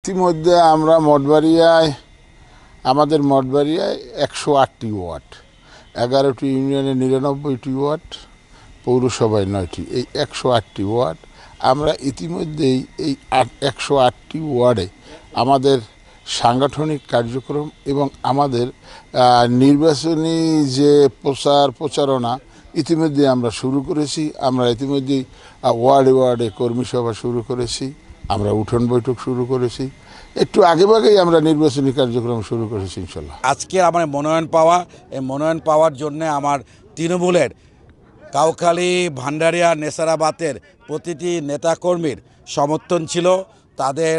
ইতিমধ্যে আমরা মঠবাড়িয়ায় আমাদের মঠবাড়িয়ায় ১০৮টি ওয়ার্ড, ১১টি ইউনিয়নে ৯৯টি ওয়ার্ড, পৌরসভায় ৯টি, এই ১০৮টি ওয়ার্ড আমরা ইতিমধ্যেই এই ১০৮টি ওয়ার্ডে আমাদের সাংগঠনিক কার্যক্রম এবং আমাদের নির্বাচনী যে প্রচারণা ইতিমধ্যে আমরা শুরু করেছি। আমরা ইতিমধ্যেই ওয়ার্ডে ওয়ার্ডে কর্মী সভা শুরু করেছি, আমরা উঠোন বৈঠক শুরু করেছি, একটু আগেভাগেই আমরা নির্বাচনী কার্যক্রম শুরু করেছি ইনশাল্লাহ। আজকে আমার মনোনয়ন পাওয়া, এই মনোনয়ন পাওয়ার জন্য আমার তৃণমূলের কাউখালী, ভান্ডারিয়া, নেসারাবাদের প্রতিটি নেতাকর্মীর সমর্থন ছিল। তাদের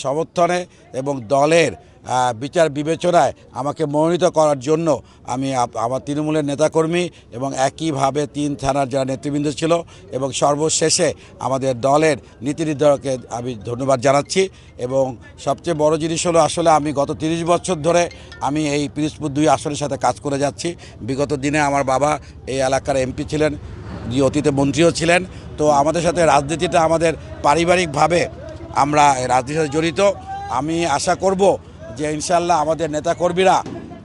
সমর্থনে এবং দলের বিচার বিবেচনায় আমাকে মনোনীত করার জন্য আমি আমার তৃণমূলের নেতাকর্মী এবং একইভাবে ৩ থানার যারা নেতৃবৃন্দ ছিল এবং সর্বশেষে আমাদের দলের নীতি নির্ধারককে আমি ধন্যবাদ জানাচ্ছি। এবং সবচেয়ে বড় জিনিস হলো আসলে আমি গত ৩০ বছর ধরে আমি এই পিরোজপুর ২ আসনের সাথে কাজ করে যাচ্ছি। বিগত দিনে আমার বাবা এই এলাকার এমপি ছিলেন, যে অতীতে মন্ত্রীও ছিলেন। তো আমাদের সাথে রাজনীতিটা আমাদের পারিবারিকভাবে আমরা রাজনীতির সাথে জড়িত। আমি আশা করব যে ইনশাল্লাহ আমাদের নেতাকর্মীরা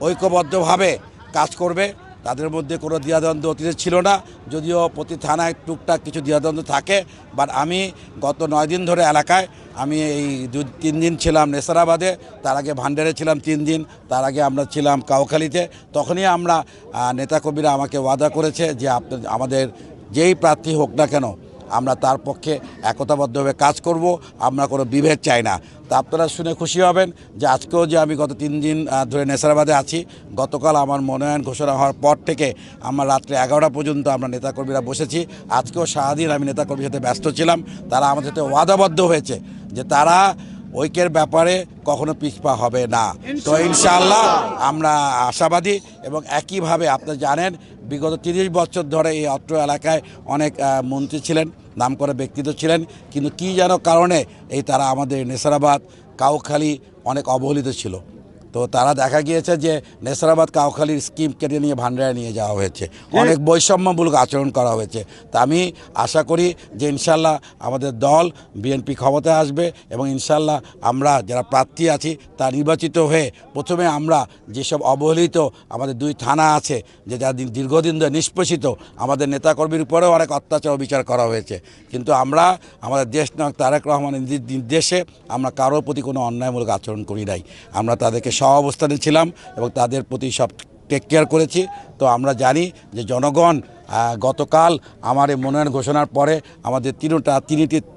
ঐক্যবদ্ধভাবে কাজ করবে। তাদের মধ্যে কোনো দ্বিধাদ্বন্দ্ব অতীতে ছিল না, যদিও প্রতি থানায় টুকটাক কিছু দ্বিধাদ্বন্দ্ব থাকে। বাট আমি গত 9 দিন ধরে এলাকায় আমি এই 3 দিন ছিলাম নেসারাবাদে, তার আগে ভান্ডারে ছিলাম 3 দিন, তার আগে আমরা ছিলাম কাউখালীতে। তখনই আমরা নেতাকর্মীরা আমাকে ওয়াদা করেছে যে আমাদের যেই প্রার্থী হোক না কেন আমরা তার পক্ষে একতাবদ্ধভাবে কাজ করব, আমরা কোনো বিভেদ চাই না। তা আপনারা শুনে খুশি হবেন যে আজকেও যে আমি গত 3 দিন ধরে নেসারাবাদে আছি, গতকাল আমার মনোনয়ন ঘোষণা হওয়ার পর থেকে আমরা রাত্রে 11টা পর্যন্ত আমরা নেতাকর্মীরা বসেছি। আজকেও সারাদিন আমি নেতাকর্মীর সাথে ব্যস্ত ছিলাম। তারা আমাদের সাথে ওয়াদাবদ্ধ হয়েছে যে তারা ঐক্যের ব্যাপারে কখনো পিছপা হবে না। তো ইনশাআল্লাহ আমরা আশাবাদী। এবং একইভাবে আপনারা জানেন বিগত 30 বছর ধরে এই অত্র এলাকায় অনেক মন্ত্রী ছিলেন, নামকরা ব্যক্তিত্ব ছিলেন, কিন্তু কী যেন কারণে এই তারা আমাদের নেসারাবাদ, কাউখালী অনেক অবহেলিত ছিল। তো তারা দেখা গিয়েছে যে নেসারাবাদ কাউখালীর স্কিম কেটে নিয়ে ভান্ডারে নিয়ে যাওয়া হয়েছে, অনেক বৈষম্যমূলক আচরণ করা হয়েছে। তা আমি আশা করি যে ইনশাল্লাহ আমাদের দল বিএনপি ক্ষমতায় আসবে এবং ইনশাল্লাহ আমরা যারা প্রার্থী আছি তা নির্বাচিত হয়ে প্রথমে আমরা যেসব অবহেলিত আমাদের 2 থানা আছে, যে যারা দীর্ঘদিন ধরে নিষ্পেষিত, আমাদের নেতাকর্মীর উপরেও অনেক অত্যাচার বিচার করা হয়েছে, কিন্তু আমরা আমাদের দেশ নায়ক তারেক রহমানের নির্দেশে আমরা কারোর প্রতি কোনো অন্যায়মূলক আচরণ করি নাই। আমরা তাদেরকে অবস্থানে ছিলাম এবং তাদের প্রতি সব টেক কেয়ার করেছি। তো আমরা জানি যে জনগণ গতকাল আমার এই মনোনয়ন ঘোষণার পরে আমাদের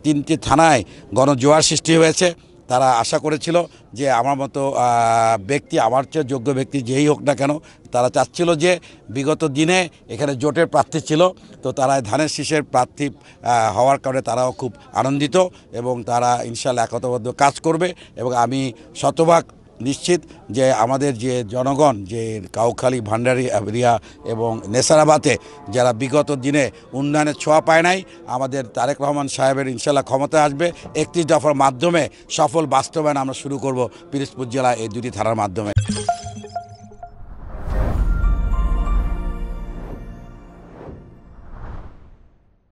তিনটি থানায় গণজোয়ার সৃষ্টি হয়েছে। তারা আশা করেছিল যে আমার মতো ব্যক্তি, আমার চেয়ে যোগ্য ব্যক্তি যেই হোক না কেন, তারা চাচ্ছিল যে বিগত দিনে এখানে জোটের প্রার্থী ছিল, তো তারা ধানের শীষের প্রার্থী হওয়ার কারণে তারাও খুব আনন্দিত এবং তারা ইনশাআল্লাহ একতাবদ্ধ কাজ করবে। এবং আমি শতভাগ নিশ্চিত যে আমাদের যে জনগণ যে কাউখালী, ভান্ডারিয়া এবং নেসারাবাদে যারা বিগত দিনে উন্নয়নের ছোঁয়া পায় নাই, আমাদের তারেক রহমান সাহেবের ইনশাল্লাহ ক্ষমতায় আসবে। 31 দফার মাধ্যমে সফল বাস্তবায়ন আমরা শুরু করব পিরোজপুর জেলায় এই 2টি থানার মাধ্যমে।